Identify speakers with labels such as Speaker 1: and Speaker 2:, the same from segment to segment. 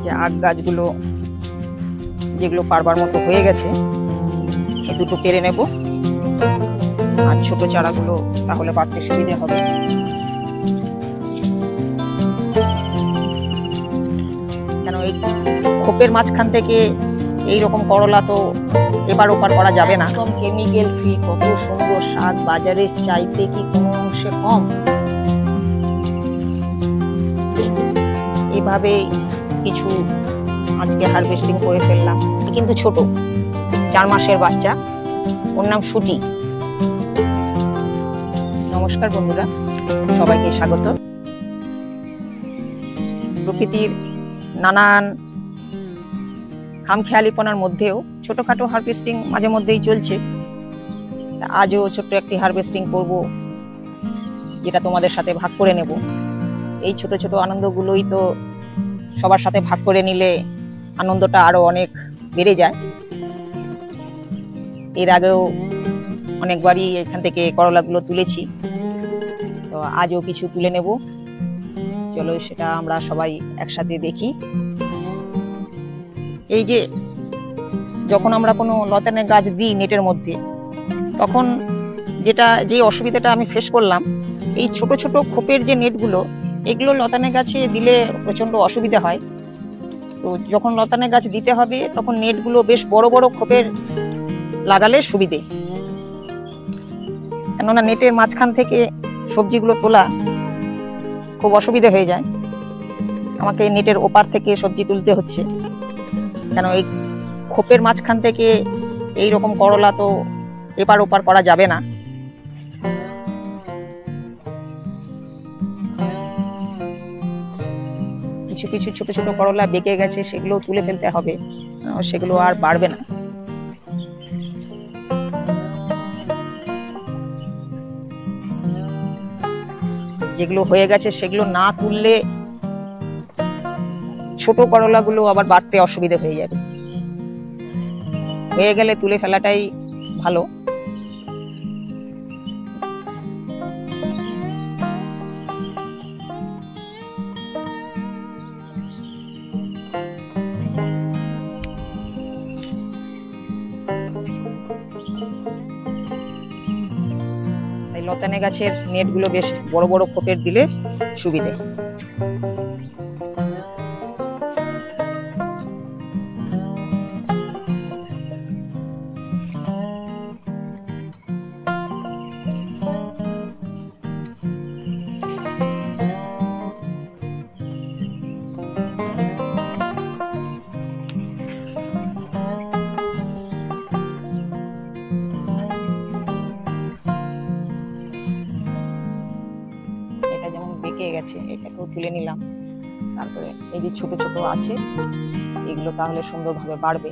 Speaker 1: যে আখ গাছগুলো যেগুলো পারবার মতো হয়ে গেছে এই দুটো পেরে নেব, আর ছোট চারাগুলো তাহলে পারতে সুবিধে হবে। কেন এই খোপের মাঝখান থেকে এই রকম করলা তো এপার ওপার করা যাবে না। একদম কেমিক্যাল ফ্রি, কত সুন্দর শাক, বাজারের চাইতে কি কোনো অংশে কম। এভাবে কিছু আজকে হারভেস্টিং করে ফেললাম। কিন্তু ছোট 4 মাসের বাচ্চা, ওর নাম শুটি। নমস্কার বন্ধুরা, সবাইকে স্বাগত। প্রকৃতির নানান খামখেয়ালিপনার মধ্যেও ছোটখাটো হারভেস্টিং মাঝে মধ্যেই চলছে। আজও ছোট্ট একটি হারভেস্টিং করব, যেটা তোমাদের সাথে ভাগ করে নেব। এই ছোট ছোট আনন্দগুলোই তো সবার সাথে ভাগ করে নিলে আনন্দটা আরো অনেক বেড়ে যায়। এর আগেও অনেকবারই এখান থেকে করলাগুলো তুলেছি, তো আজও কিছু তুলে নেব। চলো সেটা আমরা সবাই একসাথে দেখি। এই যে যখন আমরা কোনো লতানের গাছ দিই নেটের মধ্যে, তখন যে অসুবিধাটা আমি ফেস করলাম, এই ছোট ছোট খোপের যে নেটগুলো, এগুলো লতানের গাছে দিলে প্রচণ্ড অসুবিধা হয়। তো যখন লতানের গাছ দিতে হবে তখন নেটগুলো বেশ বড় বড় খোপের লাগালে সুবিধে, কেননা নেটের মাঝখান থেকে সবজিগুলো তোলা খুব অসুবিধা হয়ে যায়। আমাকে নেটের ওপার থেকে সবজি তুলতে হচ্ছে, কেন এই খোপের মাঝখান থেকে এই রকম করলা তো এপার ওপার করা যাবে না। কিছু কিছু ছোট ছোট করলা বেঁকে গেছে, সেগুলো তুলে ফেলতে হবে, সেগুলো আর বাড়বে না। যেগুলো হয়ে গেছে সেগুলো না তুললে ছোট করলাগুলো আবার বাড়তে অসুবিধা হয়ে যাবে। হয়ে গেলে তুলে ফেলাটাই ভালো। লতানে গাছের নেটগুলো বেশ বড় বড় খোপের দিলে সুবিধে। বেঁকে গেছে, এটাকেও তুলে নিলাম। তারপরে এই যে ছোট ছোট আছে, এগুলো তাহলে সুন্দরভাবে বাড়বে।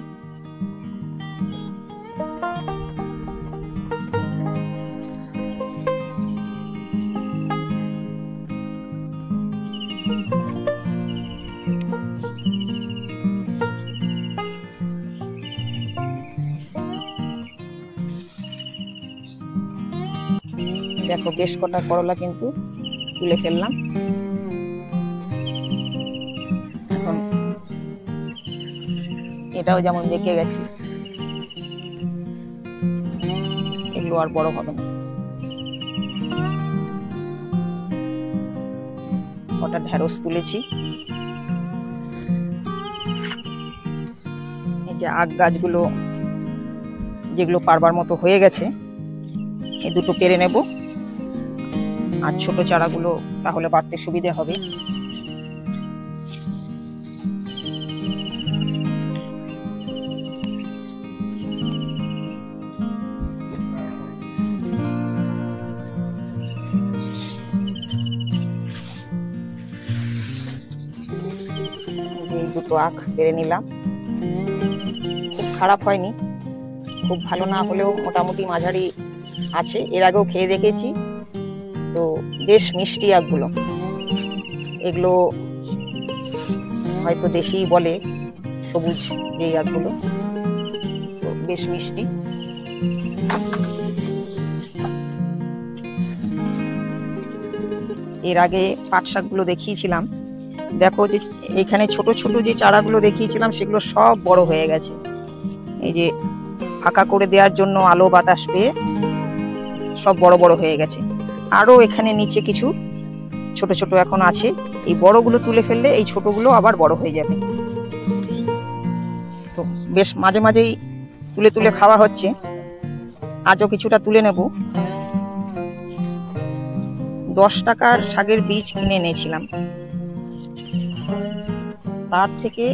Speaker 1: দেখো বেশ কটা করলা কিন্তু তুলে ফেললাম। এখন এটাও যেমন বেঁকে গেছে, এগুলো আর বড় হবে না। কটা ঢেঁড়স তুলেছি। এই যে আখ গাছগুলো যেগুলো পারবার মতো হয়ে গেছে, এই দুটো পেরে নেব, আর ছোট চারাগুলো তাহলে বাড়তে সুবিধে হবে। এই দুটো আখ পেরে নিলাম। খুব খারাপ হয়নি, খুব ভালো না হলেও মোটামুটি মাঝারি আছে। এর আগেও খেয়ে দেখেছি, তো বেশ মিষ্টি আখগুলো। এগুলো হয়তো দেশি বলে, সবুজ যে আখগুলো, তো বেশ মিষ্টি। এর আগে পাট শাকগুলো দেখিয়েছিলাম, দেখো যে এখানে ছোট ছোট যে চারাগুলো দেখিয়েছিলাম সেগুলো সব বড় হয়ে গেছে। এই যে ফাঁকা করে দেওয়ার জন্য আলো বাতাস পেয়ে সব বড় বড় হয়ে গেছে। আরো এখানে নিচে কিছু ছোট ছোট এখন আছে, এই বড়গুলো তুলে ফেললে এই ছোটগুলো আবার বড় হয়ে যাবে। তো বেশ মাঝে মাঝেই তুলে তুলে খাওয়া হচ্ছে। আজও কিছুটা তুলে নেব। 10 টাকার শাকের বীজ কিনে এনেছিলাম, তার থেকে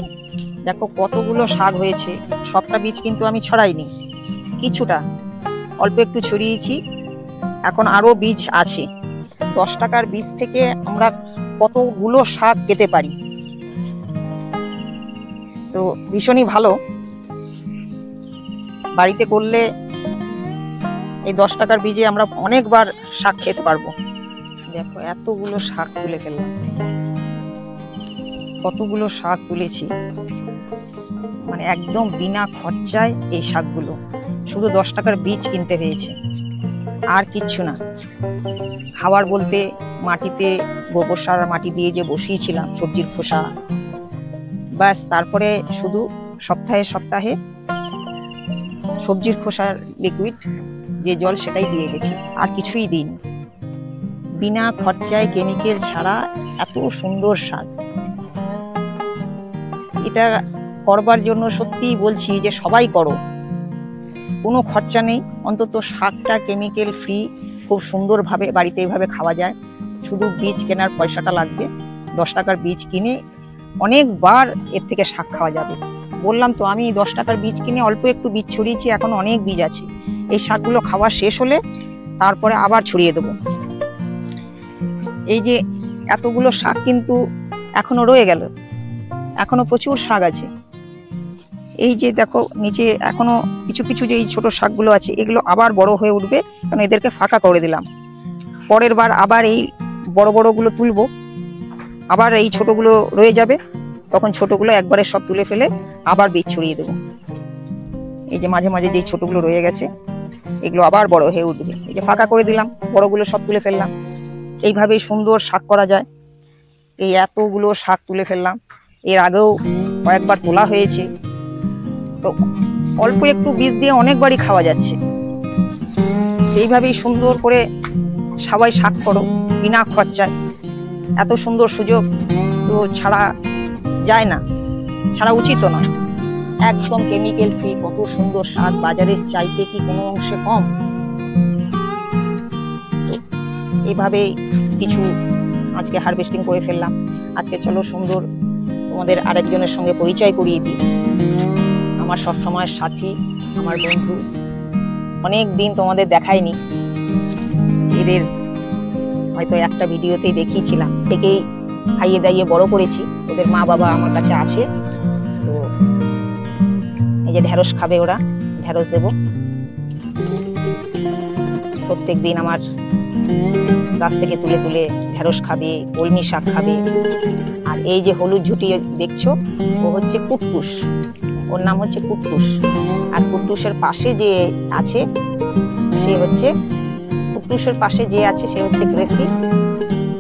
Speaker 1: দেখো কতগুলো শাক হয়েছে। সবটা বীজ কিন্তু আমি ছড়াইনি, কিছুটা অল্প একটু ছড়িয়েছি, এখন আরো বীজ আছে। 10 টাকার বীজ থেকে আমরা কতগুলো শাক পেতে পারি, তো ভীষণই ভালো। বাড়িতে করলে এই 10 টাকার বীজে আমরা অনেকবার শাক খেতে পারবো। দেখো এতগুলো শাক তুলে ফেললাম, কতগুলো শাক তুলেছি, মানে একদম বিনা খরচায় এই শাকগুলো। শুধু 10 টাকার বীজ কিনতে হয়েছে, আর কিচ্ছু না। খাবার বলতে মাটিতে গোবর সার মাটি দিয়ে যে বসিয়েছিলাম সবজির খোসা, ব্যাস। তারপরে শুধু সপ্তাহে সপ্তাহে সবজির খোসার লিকুইড যে জল সেটাই দিয়ে গেছি, আর কিছুই দিইনি। বিনা খরচায় কেমিক্যাল ছাড়া এত সুন্দর শাক। এটা করবার জন্য সত্যিই বলছি যে সবাই করো, কোনো খরচা নেই। অন্তত শাকটা কেমিক্যাল ফ্রি, খুব সুন্দরভাবে বাড়িতে এইভাবে খাওয়া যায়। শুধু বীজ কেনার পয়সাটা লাগবে। 10 টাকার বীজ কিনে অনেকবার এর থেকে শাক খাওয়া যাবে। বললাম তো, আমি 10 টাকার বীজ কিনে অল্প একটু বীজ ছড়িয়েছি, এখন অনেক বীজ আছে। এই শাকগুলো খাওয়া শেষ হলে তারপরে আবার ছড়িয়ে দেবো। এই যে এতগুলো শাক কিন্তু এখনো রয়ে গেল, এখনো প্রচুর শাক আছে। এই যে দেখো নিচে এখনো কিছু কিছু যে এই ছোট শাকগুলো আছে, এগুলো আবার বড় হয়ে উঠবে, কারণ এদেরকে ফাঁকা করে দিলাম। পরের বার আবার এই বড় বড়গুলো তুলবো, আবার এই ছোটগুলো রয়ে যাবে, তখন ছোটগুলো একবারে সব তুলে ফেলে আবার বীজ ছড়িয়ে দেবো। এই যে মাঝে মাঝে যে ছোটগুলো রয়ে গেছে এগুলো আবার বড় হয়ে উঠবে। এই যে ফাঁকা করে দিলাম, বড়গুলো সব তুলে ফেললাম। এইভাবেই সুন্দর শাক করা যায়। এই এতগুলো শাক তুলে ফেললাম, এর আগেও কয়েকবার তোলা হয়েছে। তো অল্প একটু বীজ দিয়ে অনেকবারই খাওয়া যাচ্ছে। এইভাবেই সুন্দর করে সবাই শাক করো বিনা খরচায়। এত সুন্দর সুযোগ তো ছাড়া যায় না, ছাড়া উচিত না। একদম কেমিক্যাল ফ্রি, কত সুন্দর শাক, বাজারের চাইতে কি কোনো অংশে কম। এভাবে কিছু আজকে হারভেস্টিং করে ফেললাম। আজকে চলো সুন্দর তোমাদের আরেকজনের সঙ্গে পরিচয় করিয়ে দিই। আমার সবসময়ের সাথী, আমার বন্ধু, অনেক দিন তোমাদের দেখাইনি। এদের হয়তো একটা ভিডিওতেই দেখিয়েছিলাম, থেকেই খাইয়ে দাইয়ে বড় করেছি। ওদের মা বাবা আমার কাছে আছে। তো এই যে ঢেঁড়স খাবে ওরা, ঢেঁড়স দেব। প্রত্যেক দিন আমার গাছ থেকে তুলে তুলে ঢেঁড়স খাবে, কলমি শাক খাবে। আর এই যে হলুদ ঝুঁটি দেখছো, ও হচ্ছে কুটকুস, ওর নাম হচ্ছে কুটকুস। আর কুটকুসের পাশে যে আছে সে হচ্ছে কুটকুসের পাশে যে আছে সে হচ্ছে গ্রেসি।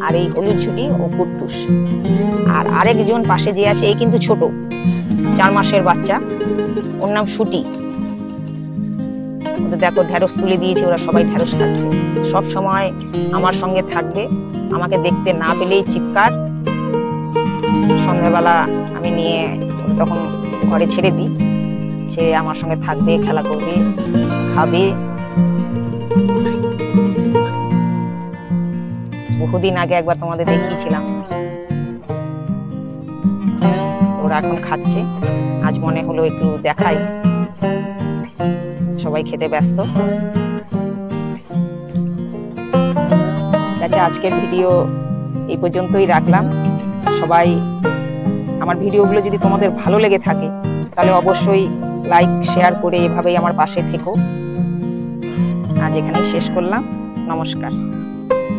Speaker 1: আর এই হলুদ ঝুঁটি ও কুটকুস। আর আরেকজন পাশে যে আছে, এই কিন্তু ছোট, 4 মাসের বাচ্চা, ওর নাম শুটি। দেখো ঢেঁড়স তুলে দিয়েছে, ওরা সবাই ঢেঁড়স খাচ্ছে। সব সময় আমার সঙ্গে থাকবে, আমাকে দেখতে না পেলেই চিৎকার। সন্ধ্যাবেলা আমি নিয়ে তখন ঘরে ছেড়ে দিই, ছেড়ে আমার সঙ্গে থাকবে, খেলা করবে, খাবে। বহুদিন আগে একবার তোমাদের দেখিয়েছিলাম, ওরা এখন খাচ্ছে। আজ মনে হলো একটু দেখাই, সবাই খেতে ব্যস্ত। আচ্ছা, আজকের ভিডিও এই পর্যন্তই রাখলাম। সবাই আমার ভিডিওগুলো যদি তোমাদের ভালো লেগে থাকে তাহলে অবশ্যই লাইক শেয়ার করে এভাবেই আমার পাশে থেকো। আজ এখানেই শেষ করলাম। নমস্কার।